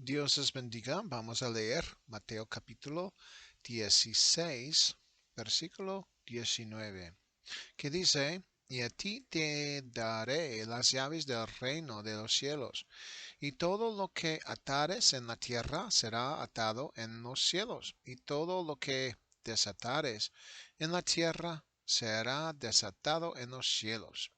Dios les bendiga. Vamos a leer Mateo capítulo 16, versículo 19, que dice, y a ti te daré las llaves del reino de los cielos, y todo lo que atares en la tierra será atado en los cielos, y todo lo que desatares en la tierra será desatado en los cielos.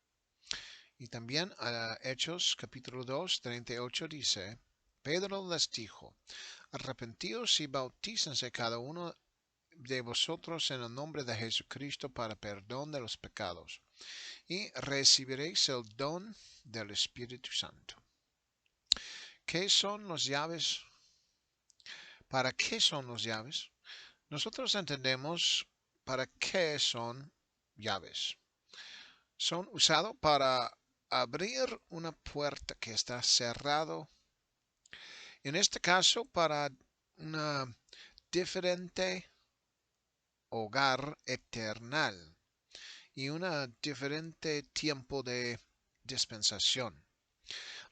Y también Hechos capítulo 2, 38 dice, Pedro les dijo, arrepentíos y bautícense cada uno de vosotros en el nombre de Jesucristo para perdón de los pecados, y recibiréis el don del Espíritu Santo. ¿Qué son las llaves? ¿Para qué son las llaves? Nosotros entendemos para qué son llaves. Son usados para abrir una puerta que está cerrado. En este caso, para una diferente hogar eternal y un diferente tiempo de dispensación.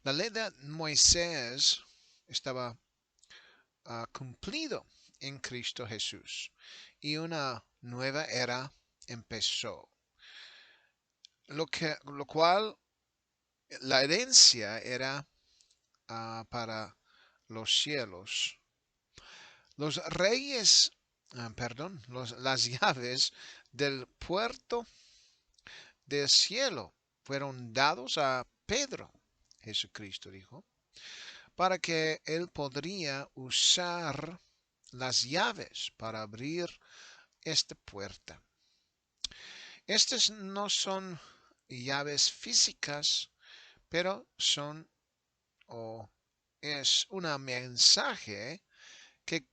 La ley de Moisés estaba cumplido en Cristo Jesús y una nueva era empezó. Lo cual la herencia era para los cielos. Los reyes, las llaves del puerto del cielo fueron dados a Pedro, Jesucristo dijo, para que él podría usar las llaves para abrir esta puerta. Estas no son llaves físicas, pero son o es un mensaje que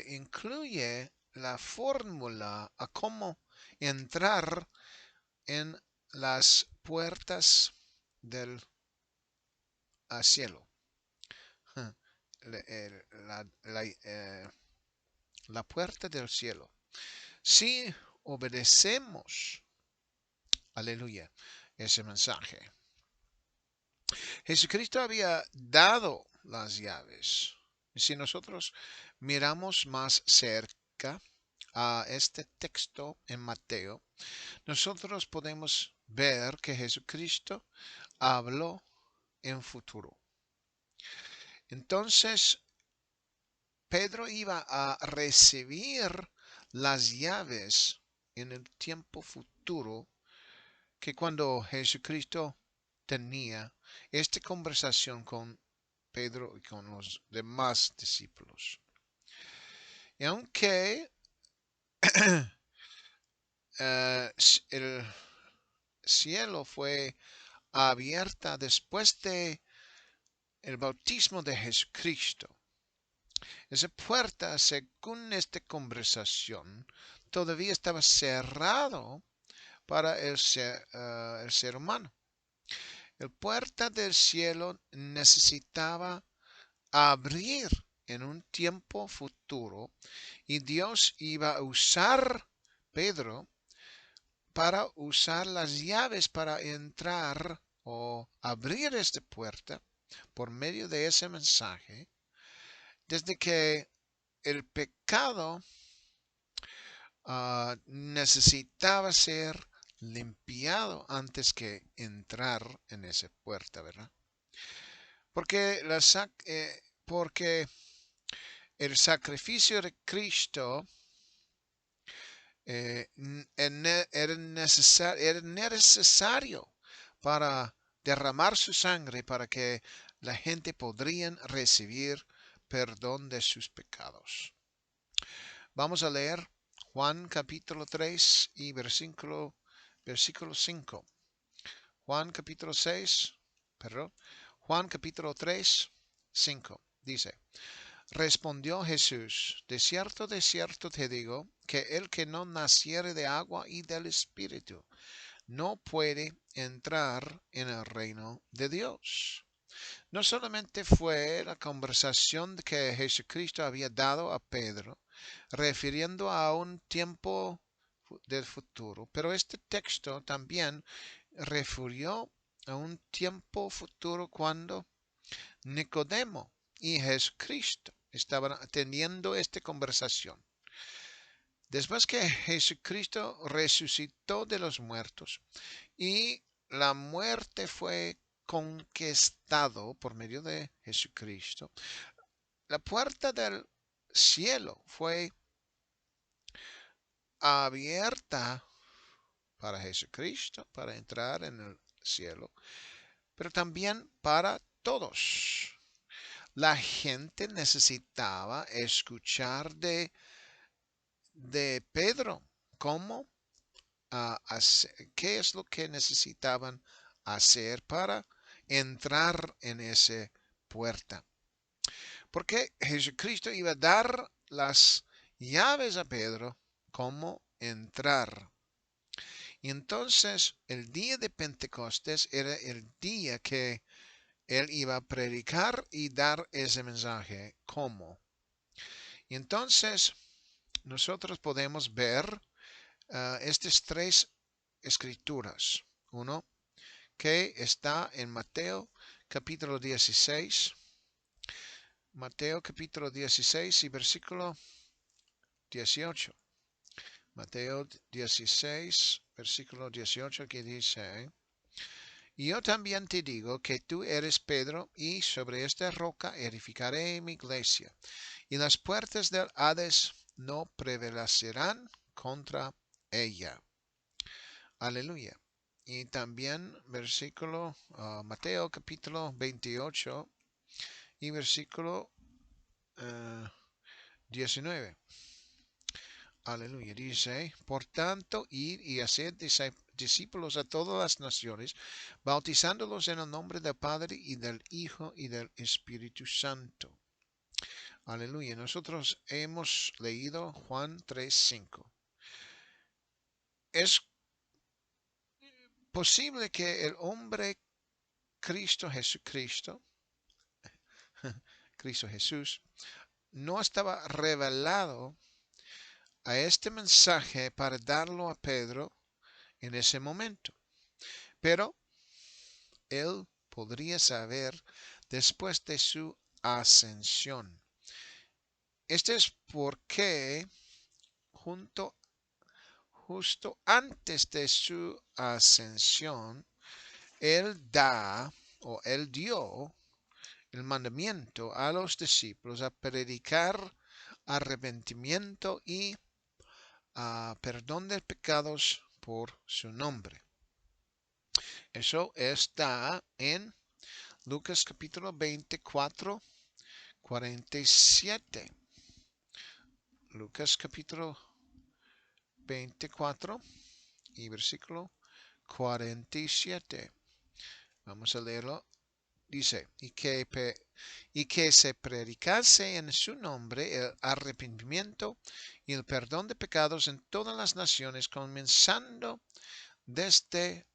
incluye la fórmula a cómo entrar en las puertas del cielo. La, la, la puerta del cielo. Si obedecemos, aleluya, ese mensaje. Jesucristo había dado las llaves. Si nosotros miramos más cerca a este texto en Mateo, nosotros podemos ver que Jesucristo habló en futuro. Entonces, Pedro iba a recibir las llaves en el tiempo futuro que cuando Jesucristo tenía esta conversación con Pedro y con los demás discípulos. Y aunque el cielo fue abierta después de el bautismo de Jesucristo, esa puerta, según esta conversación, todavía estaba cerrado para el ser humano. El puerta del cielo necesitaba abrir en un tiempo futuro y Dios iba a usar Pedro para usar las llaves para entrar o abrir esta puerta por medio de ese mensaje desde que el pecado necesitaba ser limpiado antes que entrar en esa puerta, ¿verdad? Porque, porque el sacrificio de Cristo era necesario para derramar su sangre para que la gente podría recibir perdón de sus pecados. Vamos a leer Juan capítulo 3 y versículo 5. Juan capítulo 6, perdón, Juan capítulo 3, 5. Dice, respondió Jesús, de cierto te digo, que el que no naciere de agua y del Espíritu no puede entrar en el reino de Dios. No solamente fue la conversación que Jesucristo había dado a Pedro, refiriendo a un tiempo del futuro, pero este texto también refirió a un tiempo futuro cuando Nicodemo y Jesucristo estaban teniendo esta conversación. Después que Jesucristo resucitó de los muertos y la muerte fue conquistado por medio de Jesucristo, la puerta del cielo fue abierta para Jesucristo, para entrar en el cielo, pero también para todos. La gente necesitaba escuchar de Pedro cómo qué es lo que necesitaban hacer para entrar en esa puerta. Porque Jesucristo iba a dar las llaves a Pedro cómo entrar. Y entonces el día de Pentecostés era el día que él iba a predicar y dar ese mensaje. ¿Cómo? Y entonces nosotros podemos ver estas tres escrituras. Uno, que está en Mateo capítulo 16. Mateo capítulo 16 y versículo 18. Mateo 16, versículo 18, que dice: Y yo también te digo que tú eres Pedro, y sobre esta roca edificaré mi iglesia, y las puertas del Hades no prevalecerán contra ella. Aleluya. Y también versículo Mateo capítulo 28 y versículo 19. Aleluya. Dice: Por tanto, id y haced discípulos a todas las naciones, bautizándolos en el nombre del Padre y del Hijo y del Espíritu Santo. Aleluya. Nosotros hemos leído Juan 3:5. Es posible que el hombre Jesucristo, Cristo Jesús, no estaba revelado a este mensaje para darlo a Pedro en ese momento. Pero él podría saber después de su ascensión. Este es porque justo antes de su ascensión, él dio el mandamiento a los discípulos a predicar arrepentimiento y perdón de pecados por su nombre. Eso está en Lucas capítulo 24, 47. Lucas capítulo 24 y versículo 47. Vamos a leerlo. Dice: y que se predicase en su nombre el arrepentimiento y el perdón de pecados en todas las naciones, comenzando desde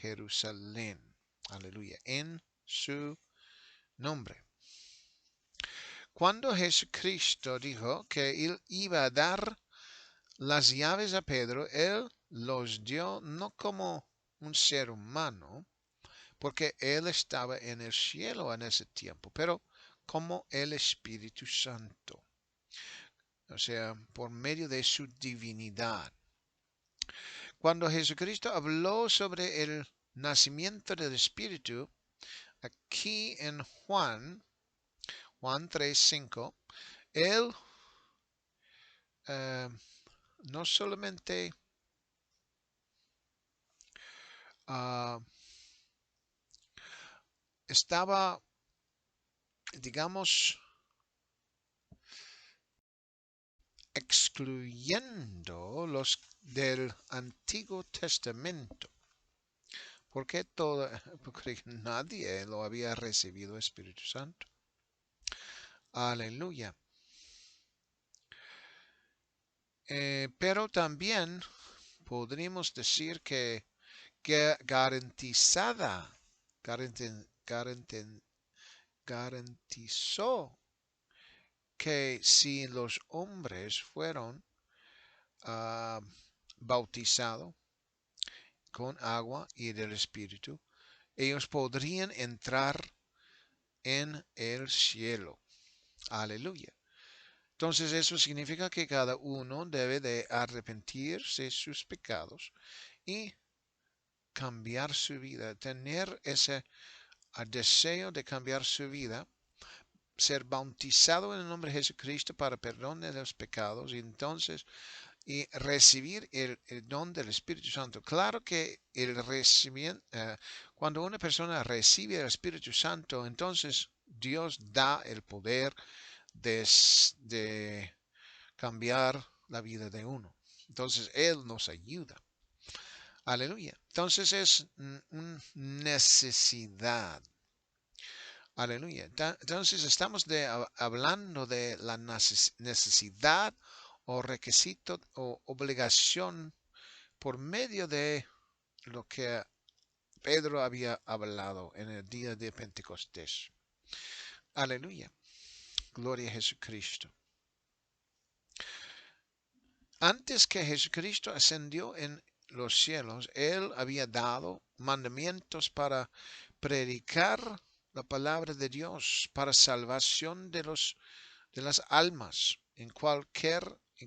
Jerusalén. Aleluya. En su nombre. Cuando Jesucristo dijo que él iba a dar las llaves a Pedro, él los dio no como un ser humano, porque él estaba en el cielo en ese tiempo, pero como el Espíritu Santo, o sea, por medio de su divinidad. Cuando Jesucristo habló sobre el nacimiento del Espíritu, aquí en Juan 3:5, él no solamente estaba, digamos, excluyendo los del Antiguo Testamento, porque nadie lo había recibido Espíritu Santo. Aleluya. Pero también podríamos decir que garantizó que si los hombres fueron bautizados con agua y del Espíritu, ellos podrían entrar en el cielo. Aleluya. Entonces eso significa que cada uno debe de arrepentirse de sus pecados y cambiar su vida, tener ese deseo de cambiar su vida, ser bautizado en el nombre de Jesucristo para perdón de los pecados y entonces y recibir el don del Espíritu Santo. Claro que cuando una persona recibe el Espíritu Santo, entonces Dios da el poder de cambiar la vida de uno. Entonces Él nos ayuda. Aleluya. Entonces es una necesidad. Aleluya. Entonces estamos hablando de la necesidad o requisito o obligación por medio de lo que Pedro había hablado en el día de Pentecostés. Aleluya. Gloria a Jesucristo. Antes que Jesucristo ascendió en los cielos, Él había dado mandamientos para predicar la palabra de Dios para salvación de las almas en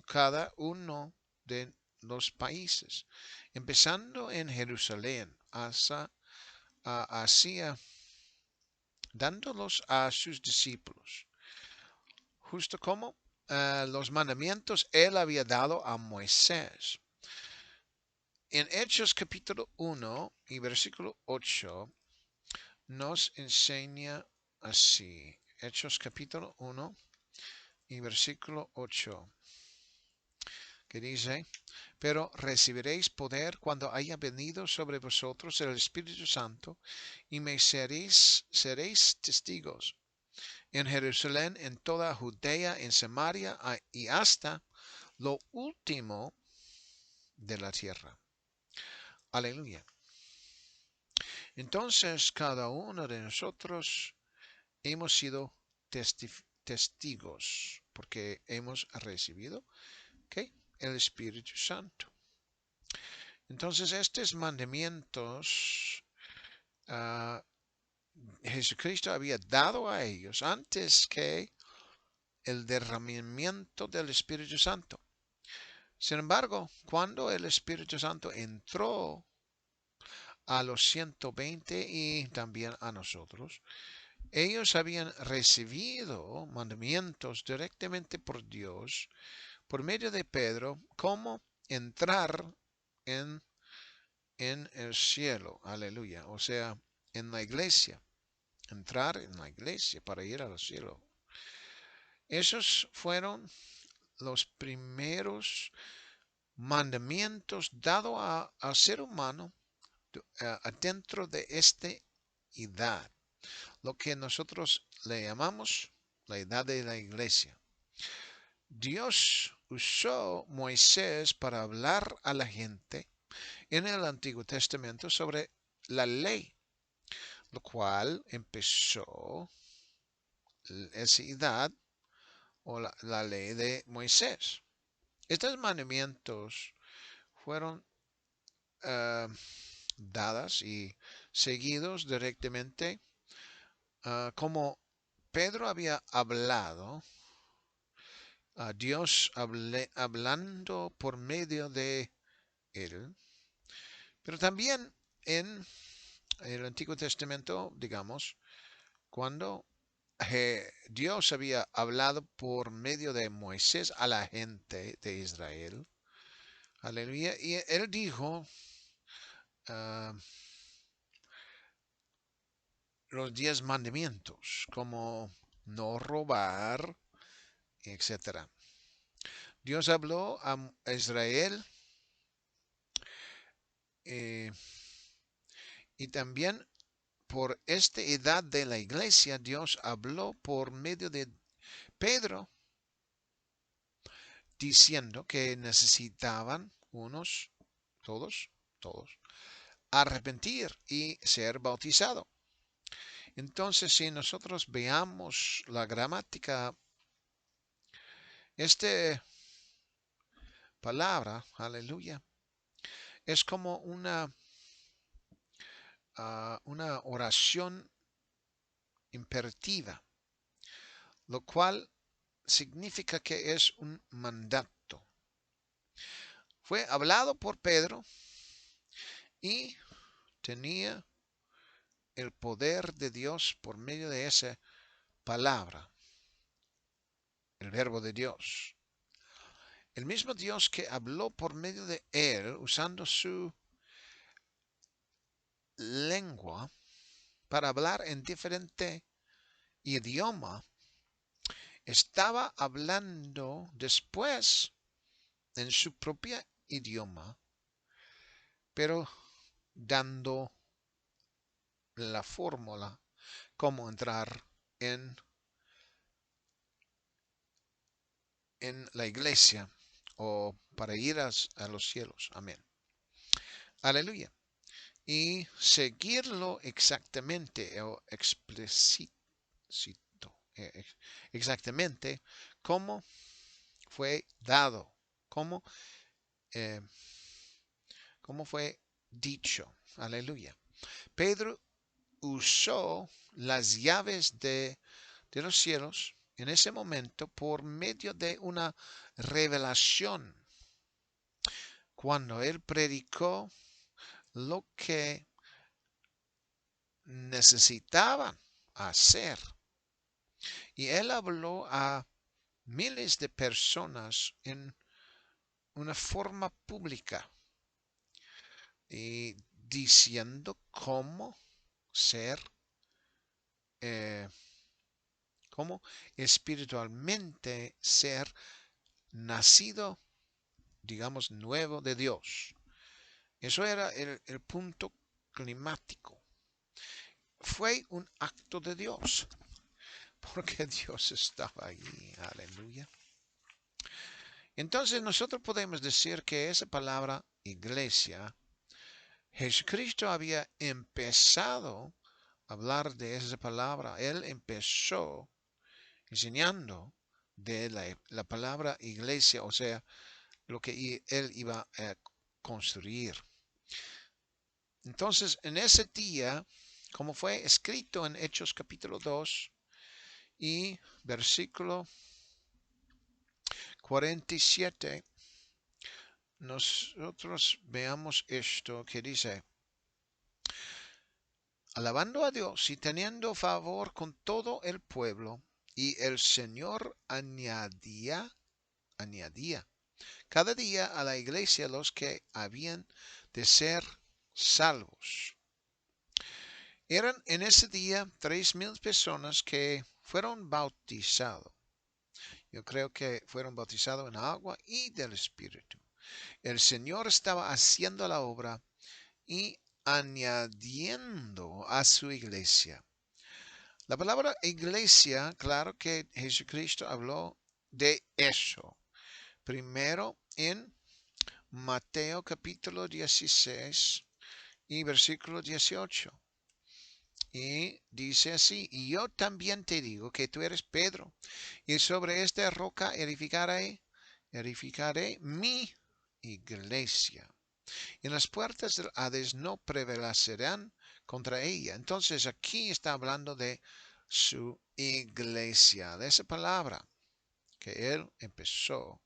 cada uno de los países, empezando en Jerusalén, hacia dándolos a sus discípulos, justo como los mandamientos Él había dado a Moisés. En Hechos capítulo 1 y versículo 8 nos enseña así. Hechos capítulo 1 y versículo 8, que dice: pero recibiréis poder cuando haya venido sobre vosotros el Espíritu Santo, y me seréis testigos en Jerusalén, en toda Judea, en Samaria y hasta lo último de la tierra. Aleluya. Entonces cada uno de nosotros hemos sido testigos porque hemos recibido, ¿qué? El Espíritu Santo. Entonces estos mandamientos Jesucristo había dado a ellos antes que el derramamiento del Espíritu Santo. Sin embargo, cuando el Espíritu Santo entró a los 120 y también a nosotros, ellos habían recibido mandamientos directamente por Dios, por medio de Pedro, cómo entrar en, en el cielo. Aleluya. O sea, en la iglesia. Entrar en la iglesia para ir al cielo. Esos fueron los primeros mandamientos dados al ser humano dentro de esta edad, lo que nosotros le llamamos la edad de la iglesia. Dios usó Moisés para hablar a la gente en el Antiguo Testamento sobre la ley, lo cual empezó esa edad o la ley de Moisés. Estos mandamientos fueron dadas y seguidos directamente como Pedro había hablado, Dios hablando por medio de él, pero también en el Antiguo Testamento, digamos, cuando Dios había hablado por medio de Moisés a la gente de Israel. Aleluya. Y él dijo los 10 mandamientos, como no robar, etc. Dios habló a Israel y también por esta edad de la iglesia, Dios habló por medio de Pedro, diciendo que necesitaban todos, arrepentir y ser bautizados. Entonces, si nosotros veamos la gramática, esta palabra, aleluya, es como una oración imperativa. lo cual significa que es un mandato. Fue hablado por Pedro y tenía el poder de Dios por medio de esa palabra, el verbo de Dios. El mismo Dios que habló por medio de él, usando su lengua para hablar en diferente idioma, estaba hablando después en su propio idioma, pero dando la fórmula cómo entrar en la iglesia o para ir a los cielos. Amén. Aleluya. Y seguirlo exactamente o explícito, exactamente como fue dado, como, eh, como fue dicho. Aleluya. Pedro usó las llaves de los cielos en ese momento por medio de una revelación. Cuando él predicó lo que necesitaban hacer. Y él habló a miles de personas en una forma pública y diciendo cómo ser, eh, cómo espiritualmente ser nacido, digamos, nuevo de Dios. Eso era el punto climático. Fue un acto de Dios, porque Dios estaba allí. Aleluya. Entonces nosotros podemos decir que esa palabra iglesia, Jesucristo había empezado a hablar de esa palabra. Él empezó enseñando de la palabra iglesia, o sea, lo que él iba a construir. Entonces, en ese día, como fue escrito en Hechos capítulo 2 y versículo 47, nosotros veamos esto que dice: alabando a Dios y teniendo favor con todo el pueblo, y el Señor añadía cada día a la iglesia los que habían de ser salvos. Eran en ese día 3,000 personas que fueron bautizados. Yo creo que fueron bautizados en agua y del Espíritu. El Señor estaba haciendo la obra y añadiendo a su iglesia. La palabra iglesia, claro que Jesucristo habló de eso. Primero en Mateo capítulo 16 y versículo 18. Y dice así: y yo también te digo que tú eres Pedro, y sobre esta roca edificaré mi iglesia. Y las puertas del Hades no prevalecerán contra ella. Entonces aquí está hablando de su iglesia, de esa palabra que él empezó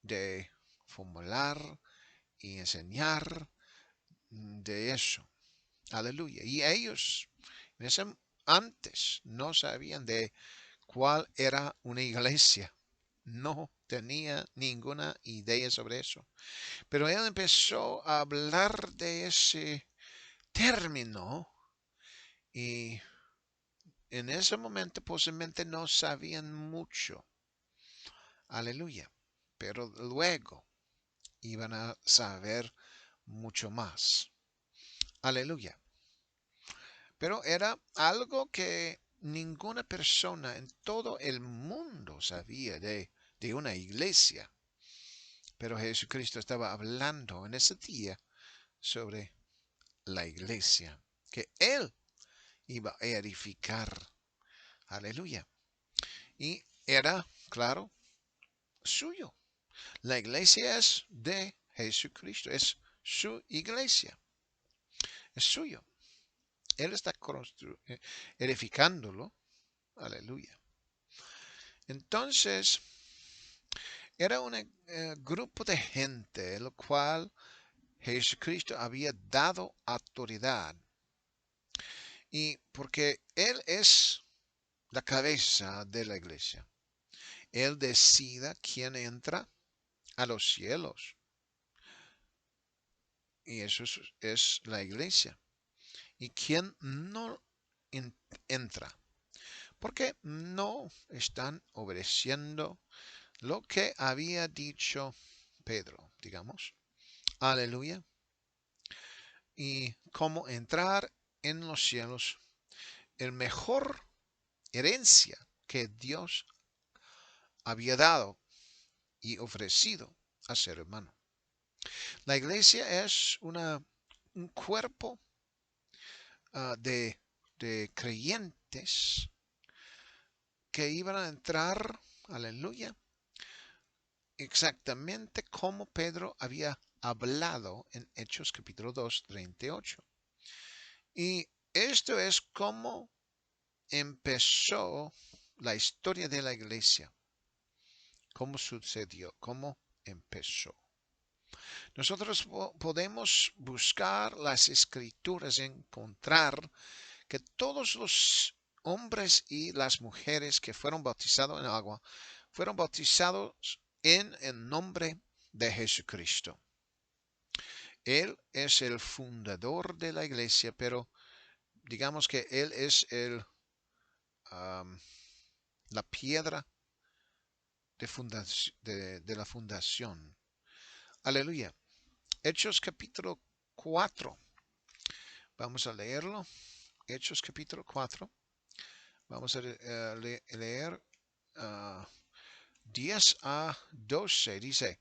de formular y enseñar de eso. Aleluya. Y ellos antes no sabían de cuál era una iglesia. No tenía ninguna idea sobre eso. Pero él empezó a hablar de ese término y en ese momento posiblemente no sabían mucho. Aleluya. Pero luego iban a saber mucho más. Aleluya. Pero era algo que ninguna persona en todo el mundo sabía de una iglesia. Pero Jesucristo estaba hablando en ese día sobre la iglesia que él iba a edificar. Aleluya. Y era, claro, suyo. La iglesia es de Jesucristo, es su iglesia, es suyo. Él está edificándolo. Aleluya. Entonces, era un grupo de gente, el cual Jesucristo había dado autoridad. Y porque Él es la cabeza de la iglesia. Él decida quién entra a los cielos. Y eso es la iglesia. Y quién no entra. Porque no están obedeciendo lo que había dicho Pedro, digamos. Aleluya. Y cómo entrar en los cielos. El mejor herencia que Dios había dado y ofrecido al ser humano. La iglesia es un cuerpo de creyentes que iban a entrar, aleluya, exactamente como Pedro había hablado en Hechos capítulo 2, 38. Y esto es como empezó la historia de la iglesia. ¿Cómo sucedió? ¿Cómo empezó? Nosotros podemos buscar las escrituras, encontrar que todos los hombres y las mujeres que fueron bautizados en agua fueron bautizados en el nombre de Jesucristo. Él es el fundador de la iglesia, pero digamos que Él es la piedra de la fundación. Aleluya. Hechos capítulo 4. Vamos a leerlo. Hechos capítulo 4. Vamos a leer 10 a 12. Dice,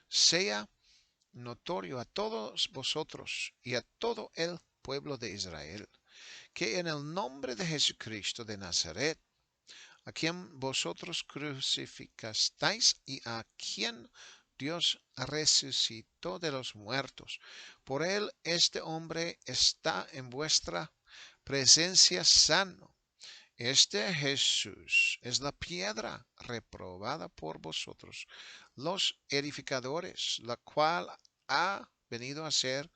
sea notorio a todos vosotros y a todo el pueblo de Israel, que en el nombre de Jesucristo de Nazaret, a quien vosotros crucificasteis y a quien Dios resucitó de los muertos, por él este hombre está en vuestra presencia sano. Este Jesús es la piedra reprobada por vosotros, los edificadores, la cual ha venido a ser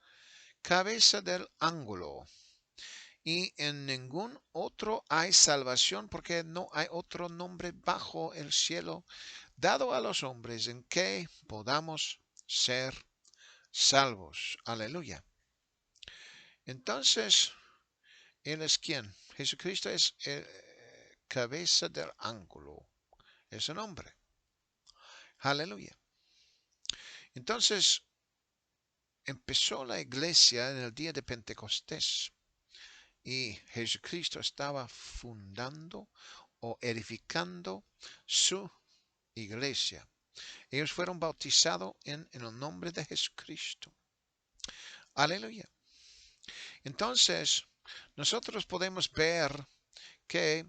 cabeza del ángulo. Y en ningún otro hay salvación, porque no hay otro nombre bajo el cielo dado a los hombres en que podamos ser salvos. Aleluya. Entonces, ¿Él es quién? Jesucristo es cabeza del ángulo. Es un hombre. Aleluya. Entonces, empezó la iglesia en el día de Pentecostés. Y Jesucristo estaba fundando o edificando su iglesia. Ellos fueron bautizados en el nombre de Jesucristo. Aleluya. Entonces, nosotros podemos ver que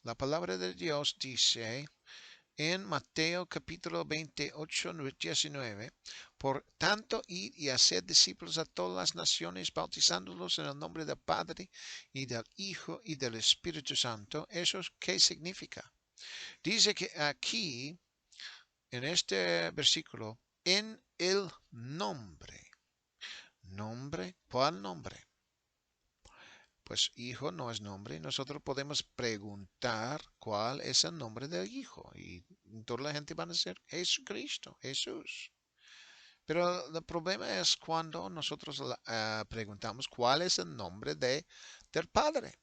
la palabra de Dios dice en Mateo capítulo 28, 19, por tanto, id y haced discípulos a todas las naciones, bautizándolos en el nombre del Padre y del Hijo y del Espíritu Santo. ¿Eso qué significa? Dice que aquí, en este versículo, en el nombre. ¿Nombre? ¿Cuál nombre? Pues hijo no es nombre. Nosotros podemos preguntar cuál es el nombre del hijo. Y toda la gente va a decir Jesucristo, Jesús. Pero el problema es cuando nosotros preguntamos cuál es el nombre del Padre.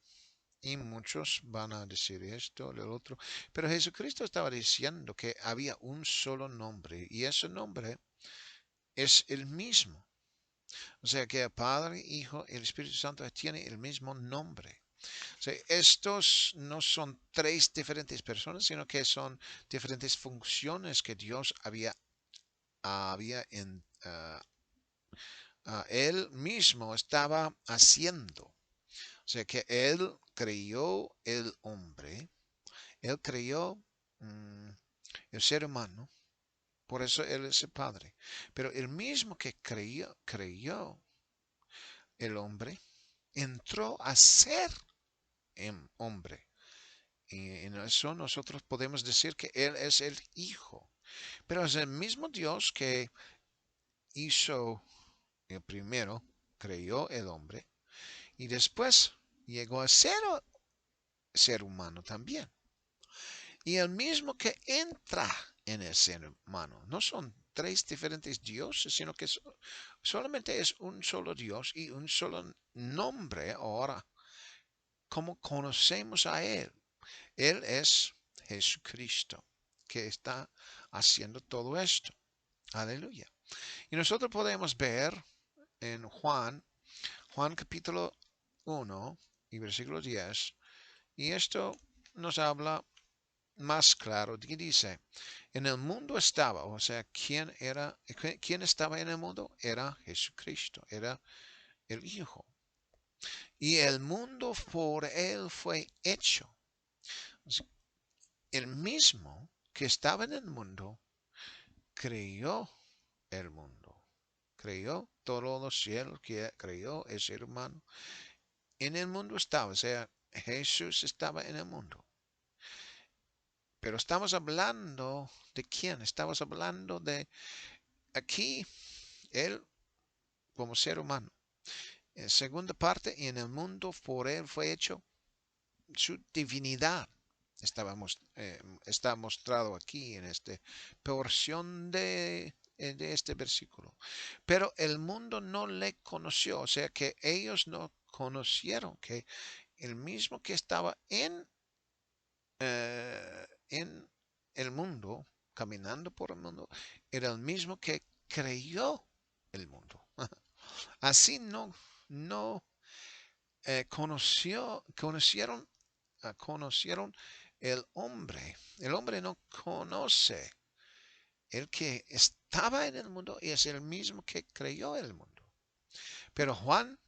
Y muchos van a decir esto, lo otro. Pero Jesucristo estaba diciendo que había un solo nombre. Y ese nombre es el mismo. O sea que el Padre, Hijo y el Espíritu Santo tienen el mismo nombre. O sea, estos no son tres diferentes personas, sino que son diferentes funciones que Dios había él mismo estaba haciendo. O sea que él creó el hombre, él creó el ser humano, por eso él es el Padre. Pero el mismo que creyó el hombre, entró a ser hombre. Y en eso nosotros podemos decir que Él es el Hijo. Pero es el mismo Dios que hizo el primero, creó el hombre, y después llegó a ser humano también. Y el mismo que entra en el ser humano. No son tres diferentes dioses, sino que solamente es un solo Dios y un solo nombre ahora. Como conocemos a Él. Él es Jesucristo, que está haciendo todo esto. Aleluya. Y nosotros podemos ver en Juan capítulo 1 y versículo 10, y esto nos habla más claro, que dice, en el mundo estaba, o sea, ¿quién estaba en el mundo? Era Jesucristo, era el Hijo. Y el mundo por él fue hecho. El mismo que estaba en el mundo creyó el mundo. Creyó todos los cielos, que creyó el ser humano. En el mundo estaba, o sea, Jesús estaba en el mundo. Pero estamos hablando de quién? Estamos hablando de aquí, él como ser humano. En segunda parte, y en el mundo por él fue hecho su divinidad. Está mostrado aquí en esta porción de este versículo. Pero el mundo no le conoció, o sea que ellos no conocieron que el mismo que estaba en el mundo, caminando por el mundo, era el mismo que creyó el mundo. Así no conocieron el hombre. El hombre no conoce el que estaba en el mundo y es el mismo que creyó en el mundo. Pero Juan,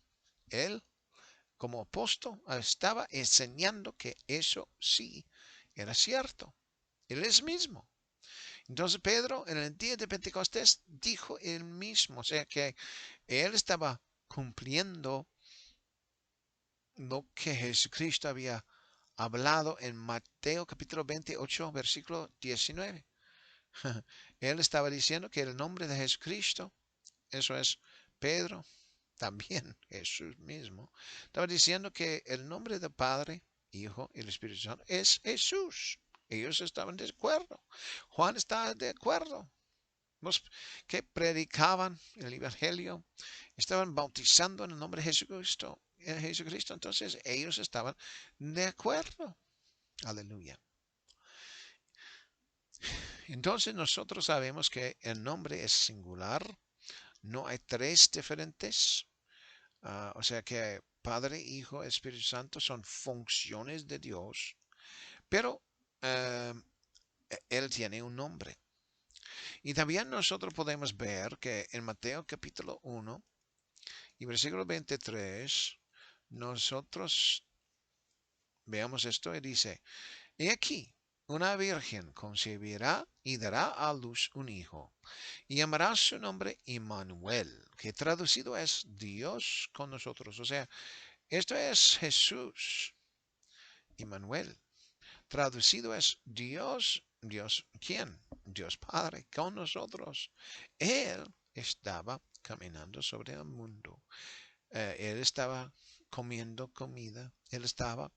él como apóstol, estaba enseñando que eso sí era cierto. Él es mismo. Entonces Pedro en el día de Pentecostés dijo él mismo, o sea que él estaba cumpliendo lo que Jesucristo había hablado en Mateo capítulo 28, versículo 19. Él estaba diciendo que el nombre de Jesucristo, eso es Pedro, también Jesús mismo, estaba diciendo que el nombre del Padre, Hijo y el Espíritu Santo es Jesús. Ellos estaban de acuerdo. Juan estaba de acuerdo. Los que predicaban el Evangelio estaban bautizando en el nombre de Jesucristo. Entonces ellos estaban de acuerdo. Aleluya. Entonces nosotros sabemos que el nombre es singular. No hay tres diferentes. O sea que Padre, Hijo, Espíritu Santo son funciones de Dios. Pero Él tiene un nombre. Y también nosotros podemos ver que en Mateo capítulo 1 y versículo 23, nosotros veamos esto y dice, he aquí, una virgen concebirá y dará a luz un hijo, y llamará su nombre Immanuel, que traducido es Dios con nosotros. O sea, esto es Jesús, Immanuel. Traducido es Dios, Dios, ¿quién? Dios Padre con nosotros. Él estaba caminando sobre el mundo. Él estaba comiendo comida. Él estaba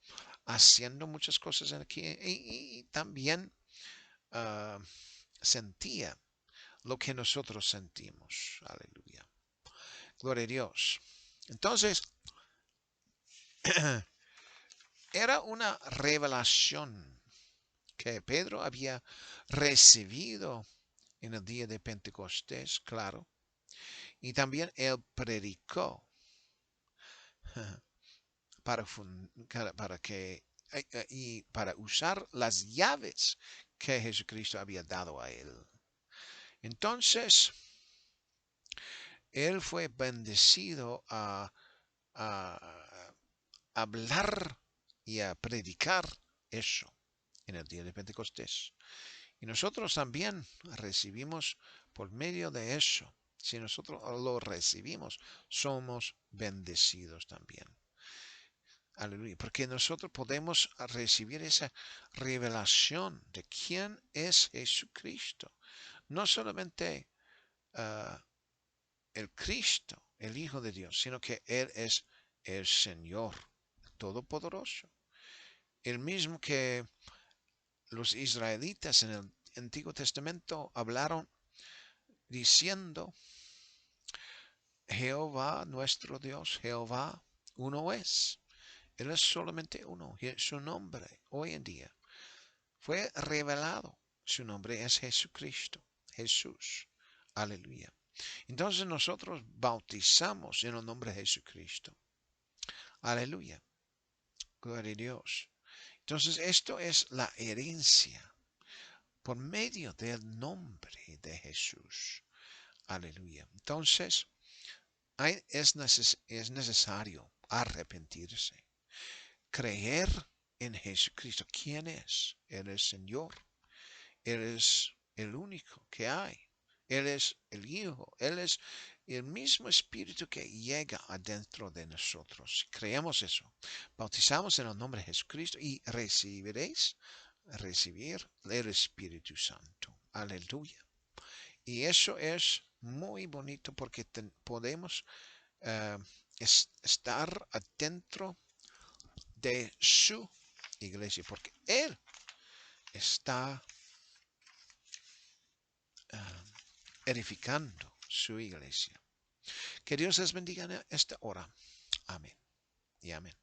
haciendo muchas cosas aquí y también uh, sentía lo que nosotros sentimos. Aleluya. Gloria a Dios. Entonces, era una revelación que Pedro había recibido en el día de Pentecostés, claro, y también él predicó para, para que y para usar las llaves que Jesucristo había dado a él. Entonces, él fue bendecido a hablar y a predicar eso en el día de Pentecostés. Y nosotros también recibimos por medio de eso. Si nosotros lo recibimos, somos bendecidos también. Aleluya. Porque nosotros podemos recibir esa revelación de quién es Jesucristo. No solamente el Cristo, el Hijo de Dios, sino que Él es el Señor Todopoderoso. El mismo que los israelitas en el Antiguo Testamento hablaron diciendo, Jehová nuestro Dios, Jehová uno es. Él es solamente uno. Su nombre hoy en día fue revelado. Su nombre es Jesucristo. Jesús. Aleluya. Entonces nosotros bautizamos en el nombre de Jesucristo. Aleluya. Gloria a Dios. Entonces esto es la herencia por medio del nombre de Jesús. Aleluya. Entonces es necesario arrepentirse. Creer en Jesucristo. ¿Quién es? Él es Señor. Él es el único que hay. Él es el Hijo. Él es el mismo Espíritu que llega adentro de nosotros. Creemos eso. Bautizamos en el nombre de Jesucristo y recibiréis recibir el Espíritu Santo. Aleluya. Y eso es muy bonito porque podemos uh, estar adentro de su iglesia, porque Él está edificando su iglesia. Que Dios les bendiga en esta hora. Amén y amén.